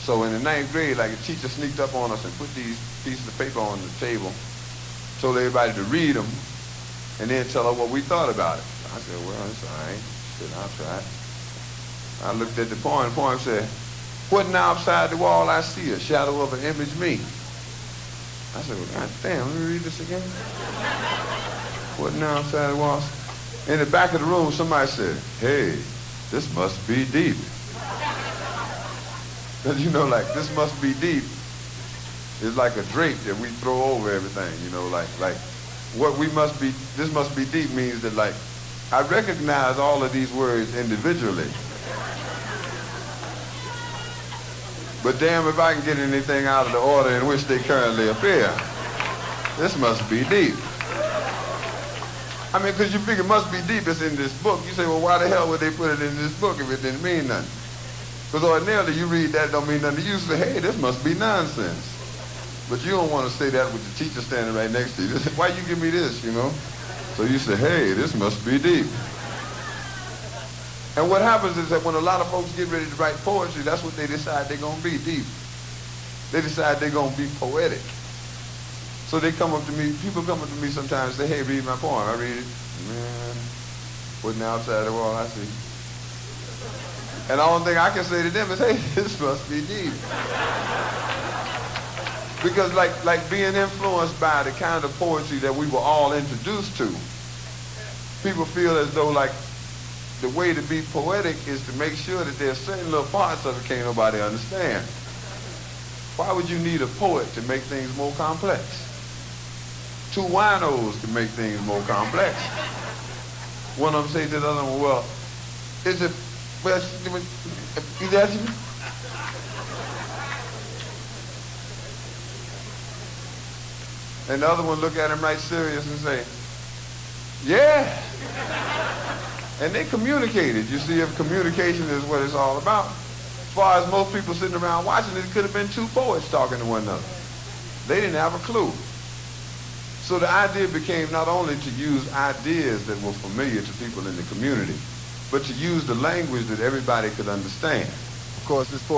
So in the ninth grade, like a teacher sneaked up on us and put these pieces of paper on the table, told everybody to read them, and then tell her what we thought about it. I said, well, it's all right. Shit, I'll try it. I looked at the poem. The poem said, what now outside the wall I see? A shadow of an image me. I said, well, God damn, let me read this again. What now outside the wall? In the back of the room, somebody said, hey, this must be deep. Because, you know, like, this must be deep is like a drape that we throw over everything, you know, like what we must be, this must be deep means that, like, I recognize all of these words individually. But damn if I can get anything out of the order in which they currently appear. This must be deep. I mean, because you figure it must be deep, it's in this book. You say, well, why the hell would they put it in this book if it didn't mean nothing? Because ordinarily you read that, don't mean nothing to you. You say, hey, this must be nonsense. But you don't want to say that with the teacher standing right next to you. Why you give me this, you know? So you say, hey, this must be deep. And what happens is that when a lot of folks get ready to write poetry, that's what they decide they're going to be, deep. They decide they're going to be poetic. So they come up to me, people come up to me sometimes and say, hey, read my poem. I read it. Man, putting outside the wall, I see. And the only thing I can say to them is, hey, this must be deep. Because like being influenced by the kind of poetry that we were all introduced to, people feel as though like the way to be poetic is to make sure that there's certain little parts of it can't nobody understand. Why would you need a poet to make things more complex? Two winos to make things more complex. One of them say to the other one, well, is it, well, is that you? And the other one look at him right serious and say, yeah. And they communicated. You see, if communication is what it's all about. As far as most people sitting around watching it, could have been two poets talking to one another. They didn't have a clue. So the idea became not only to use ideas that were familiar to people in the community, but to use the language that everybody could understand. Of course, this poetry